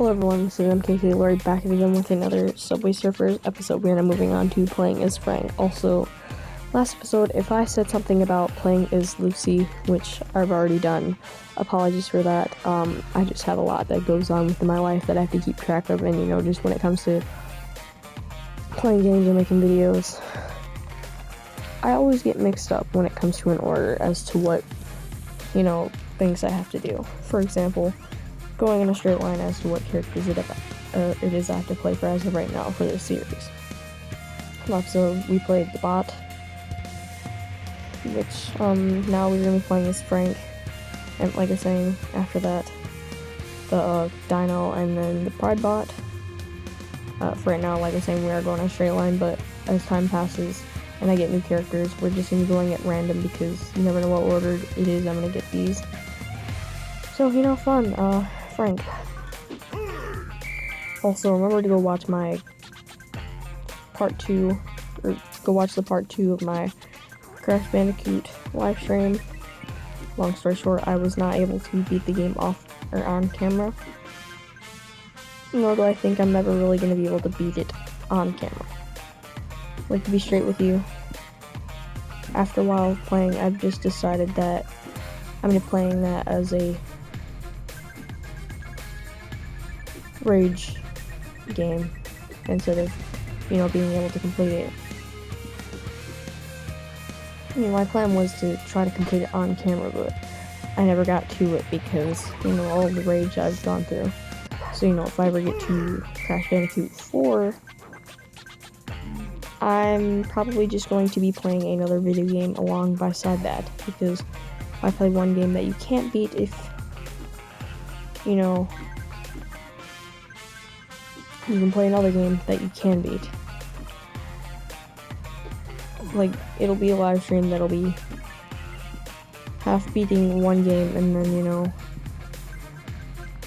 Hello everyone, this is MKK Lori back again with another Subway Surfers episode. We're now moving on to playing as Frank. Also, last episode, if I said something about playing as Lucy, which I've already done, apologies for that. I just have a lot that goes on within my life that I have to keep track of, and just when it comes to playing games or making videos, I always get mixed up when it comes to an order as to what, things I have to do. For example, going in a straight line as to what characters it is I have to play for as of right now for this series. So we played the bot, which now we're going to be playing as Frank, and like I was saying, after that, the Dino, and then the Pride bot. For right now, like I was saying, we are going on a straight line, but as time passes and I get new characters, we're just going to be going at random because you never know what order it is I'm going to get these. So, fun. Frank. Also, remember to go watch my part 2, or go watch the part 2 of my Crash Bandicoot live stream. Long story short, I was not able to beat the game off or on camera, nor do I think I'm ever really going to be able to beat it on camera. Like, to be straight with you, after a while playing, I've just decided that I'm going to be playing that as a rage game instead of, being able to complete it. My plan was to try to complete it on camera, but I never got to it because, all of the rage I've gone through. So, if I ever get to Crash Bandicoot 4, I'm probably just going to be playing another video game along beside that, because I play one game that you can't beat if, you can play another game that you can beat. Like, it'll be a live stream that'll be half beating one game and then,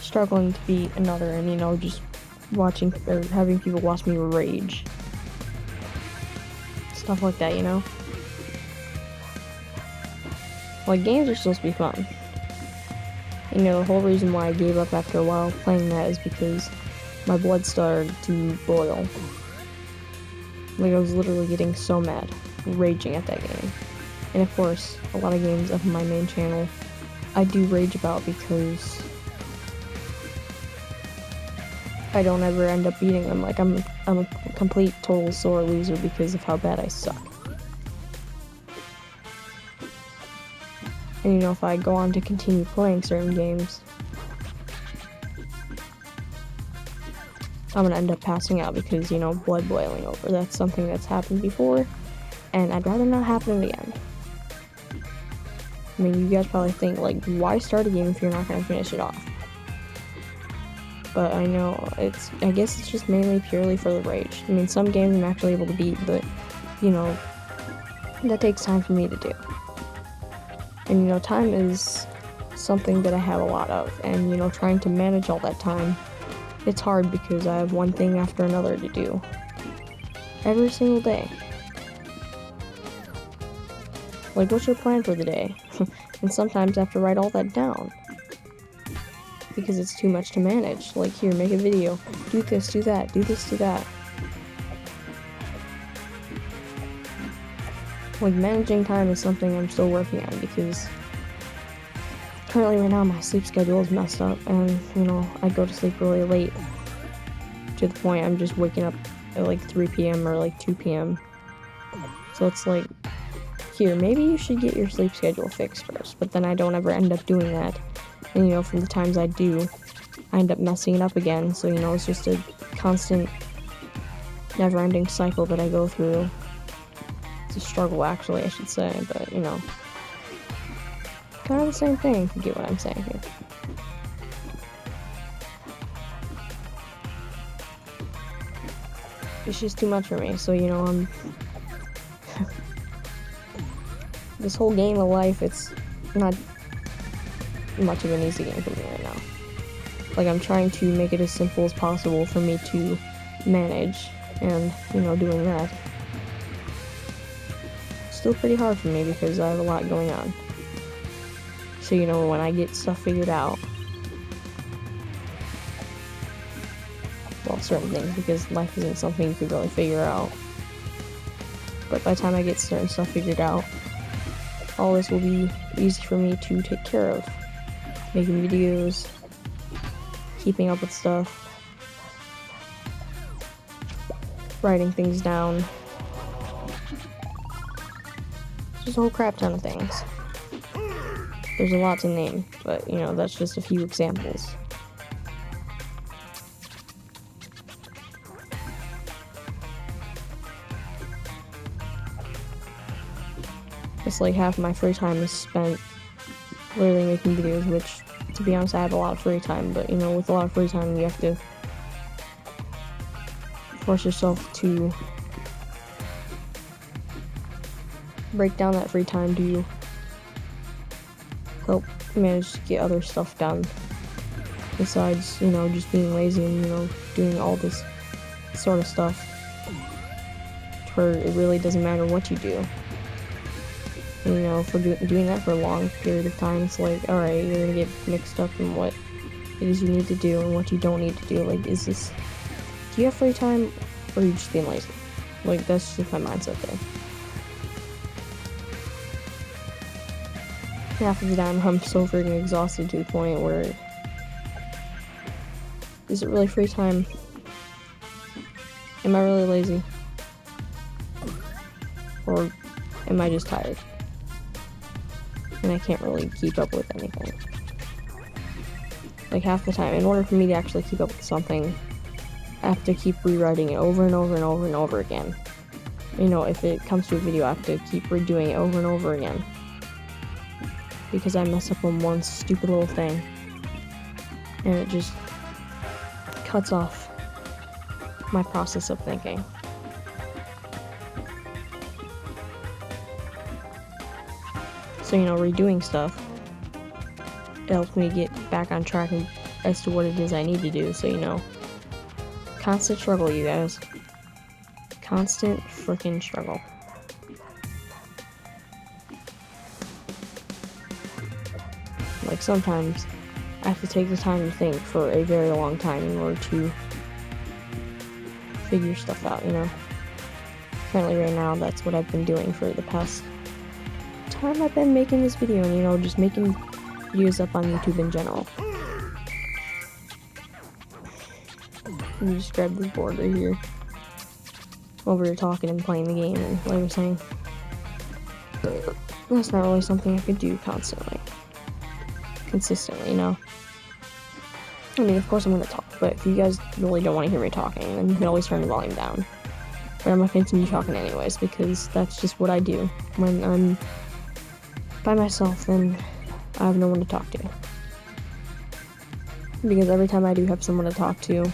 struggling to beat another, and, just watching or having people watch me rage. Stuff like that, Like, games are supposed to be fun. The whole reason why I gave up after a while playing that is because my blood started to boil. Like, I was literally getting so mad, raging at that game. And of course, a lot of games of my main channel I do rage about because I don't ever end up beating them. Like, I'm a complete total sore loser because of how bad I suck. And if I go on to continue playing certain games, I'm gonna end up passing out because, blood boiling over. That's something that's happened before, and I'd rather not happen again. I mean, you guys probably think, like, why start a game if you're not gonna finish it off? But I know I guess it's just mainly purely for the rage. I mean, some games I'm actually able to beat, but, that takes time for me to do. And, time is something that I have a lot of, and, trying to manage all that time, it's hard because I have one thing after another to do every single day. Like, what's your plan for the day? And sometimes I have to write all that down because it's too much to manage. Like, here, make a video, do this, do that, do this, do that. Like, managing time is something I'm still working on because currently right now my sleep schedule is messed up, and I go to sleep really late to the point I'm just waking up at like 3 p.m. or like 2 p.m. So it's like, here, maybe you should get your sleep schedule fixed first, but then I don't ever end up doing that. And from the times I do, I end up messing it up again. So it's just a constant, never-ending cycle that I go through. It's a struggle, actually, I should say, but kind of the same thing, if you get what I'm saying here. It's just too much for me, so I'm this whole game of life, it's not much of an easy game for me right now. Like, I'm trying to make it as simple as possible for me to manage, and doing that, still pretty hard for me because I have a lot going on. So when I get stuff figured out, well, certain things, because life isn't something you could really figure out. But by the time I get certain stuff figured out, all this will be easy for me to take care of. Making videos, keeping up with stuff, writing things down. Just a whole crap ton of things. There's a lot to name, but you know, that's just a few examples. It's like half of my free time is spent literally making videos, which, to be honest, I have a lot of free time, but you know, with a lot of free time, you have to force yourself to break down that free time to help manage to get other stuff done, besides, you know, just being lazy and, you know, doing all this sort of stuff, where it really doesn't matter what you do. And, you know, for doing that for a long period of time, it's like, alright, you're gonna get mixed up in what it is you need to do and what you don't need to do. Like, do you have free time, or are you just being lazy? Like, that's just my mindset there. Half of the time, I'm so freaking exhausted to the point where, is it really free time? Am I really lazy? Or am I just tired? And I can't really keep up with anything. Like, half the time, in order for me to actually keep up with something, I have to keep rewriting it over and over and over and over again. You know, if it comes to a video, I have to keep redoing it over and over again, because I mess up on one stupid little thing, and it just cuts off my process of thinking. So, you know, redoing stuff, it helps me get back on track as to what it is I need to do. So, you know, constant struggle, you guys. Constant freaking struggle. Like, sometimes I have to take the time to think for a very long time in order to figure stuff out, you know. Currently, right now, that's what I've been doing for the past time I've been making this video, and, you know, just making videos up on YouTube in general. Let me just grab this board right here while we were talking and playing the game, and like I was saying, that's not really something I could do consistently, you know. I mean, of course I'm gonna talk, but if you guys really don't want to hear me talking, then you can always turn the volume down. But I'm gonna continue talking anyways, because that's just what I do. When I'm by myself, then I have no one to talk to. Because every time I do have someone to talk to,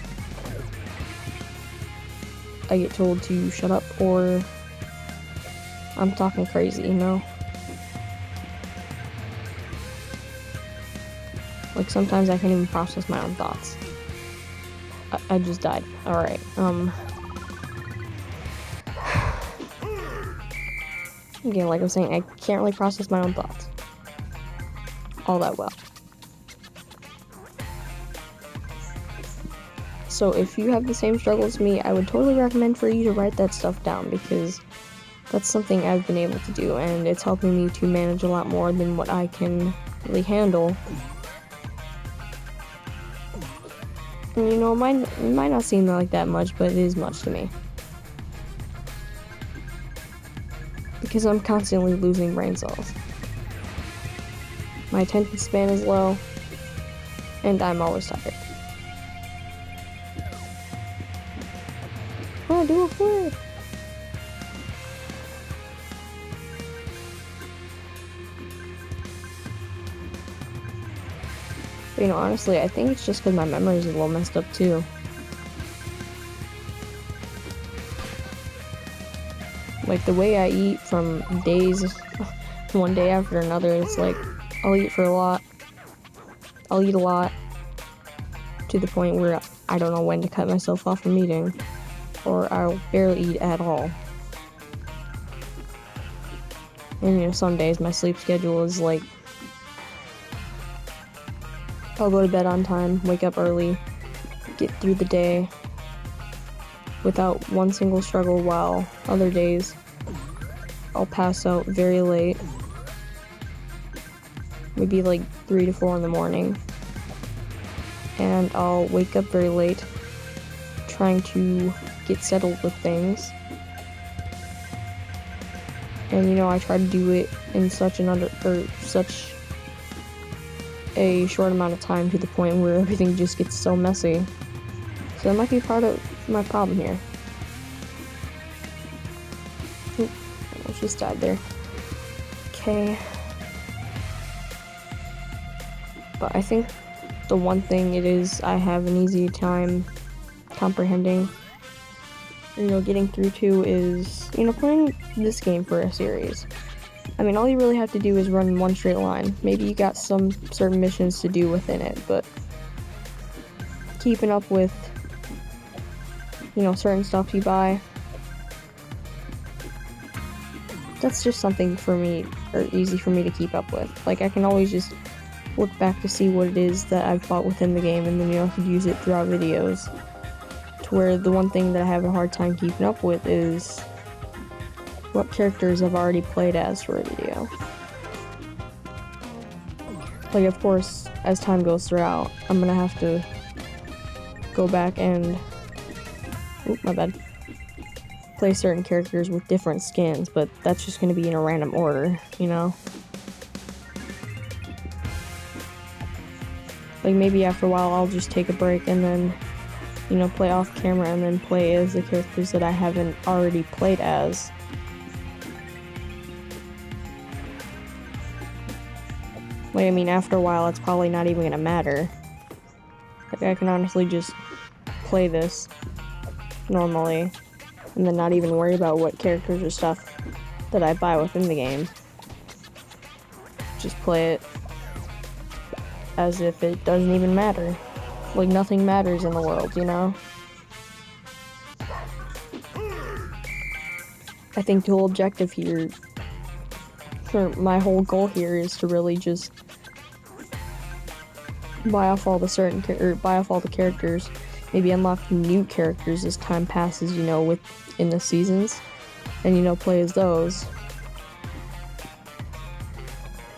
I get told to shut up, or I'm talking crazy, you know? Like, sometimes I can't even process my own thoughts. I just died. Alright, again, like I was saying, I can't really process my own thoughts all that well. So if you have the same struggle as me, I would totally recommend for you to write that stuff down, because that's something I've been able to do, and it's helping me to manage a lot more than what I can really handle. And, you know, it might not seem like that much, but it is much to me. Because I'm constantly losing brain cells. My attention span is low, and I'm always tired. Oh, do a flip! But, you know, honestly, I think it's just because my memory is a little messed up too. Like, the way I eat from days, one day after another, it's like, I'll eat a lot, to the point where I don't know when to cut myself off from eating, or I'll barely eat at all. And, you know, some days my sleep schedule is like, I'll go to bed on time, wake up early, get through the day, without one single struggle, while other days I'll pass out very late, maybe like 3 to 4 in the morning, and I'll wake up very late trying to get settled with things. And you know, I try to do it in such a short amount of time, to the point where everything just gets so messy. So that might be part of my problem here. Oop, I just died there. Okay. But I think the one thing it is I have an easy time comprehending, you know, getting through to, is, you know, playing this game for a series. I mean, all you really have to do is run in one straight line. Maybe you got some certain missions to do within it, but keeping up with, you know, certain stuff you buy, that's just something for me, or easy for me to keep up with. Like, I can always just look back to see what it is that I've bought within the game, and then, you know, I could use it throughout videos. To where the one thing that I have a hard time keeping up with is what characters I've already played as for a video. Like, of course, as time goes throughout, I'm gonna have to go back and, oop, my bad, play certain characters with different skins, but that's just gonna be in a random order, you know? Like, maybe after a while I'll just take a break and then, you know, play off camera and then play as the characters that I haven't already played as. Like, I mean, after a while, it's probably not even gonna matter. Like, I can honestly just play this normally, and then not even worry about what characters or stuff that I buy within the game. Just play it as if it doesn't even matter. Like, nothing matters in the world, you know? I think the whole objective here, for my whole goal here, is to really just buy off all the characters, maybe unlock new characters as time passes, you know, within the seasons, and, you know, play as those.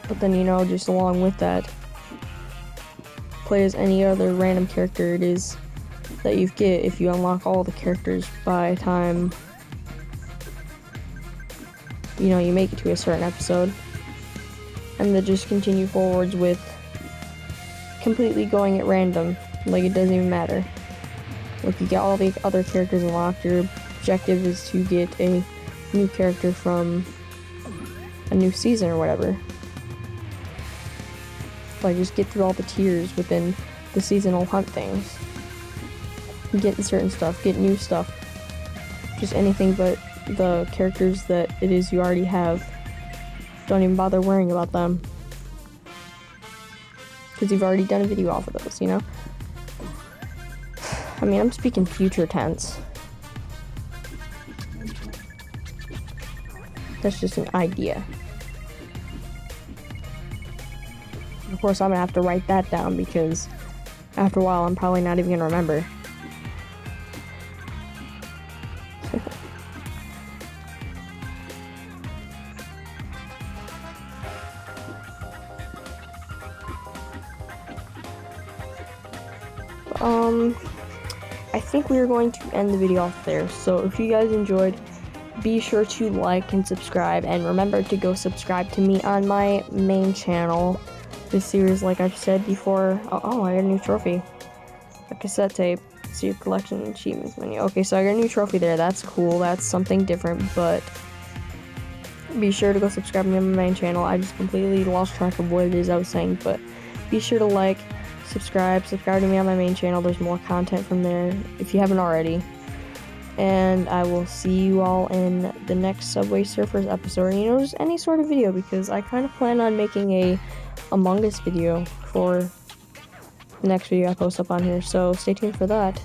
But then, you know, just along with that, play as any other random character it is that you get if you unlock all the characters by time, you know, you make it to a certain episode. And then just continue forwards with completely going at random, like it doesn't even matter. Like, you get all the other characters unlocked, your objective is to get a new character from a new season or whatever. Like, just get through all the tiers within the seasonal hunt things. Get certain stuff, get new stuff. Just anything but the characters that it is you already have. Don't even bother worrying about them, because you've already done a video off of those, you know? I mean, I'm speaking future tense. That's just an idea. Of course, I'm gonna have to write that down, because after a while, I'm probably not even gonna remember. I think we are going to end the video off there. So if you guys enjoyed, be sure to like and subscribe, and remember to go subscribe to me on my main channel. This series, like I've said before, oh, I got a new trophy. A cassette tape. See your collection and achievements menu. Okay, so I got a new trophy there. That's cool. That's something different, but be sure to go subscribe to me on my main channel. I just completely lost track of what it is I was saying, but be sure to like, subscribe to me on my main channel. There's more content from there if you haven't already. And I will see you all in the next Subway Surfers episode, or, you know, just any sort of video, because I kind of plan on making a Among Us video for the next video I post up on here, so stay tuned for that.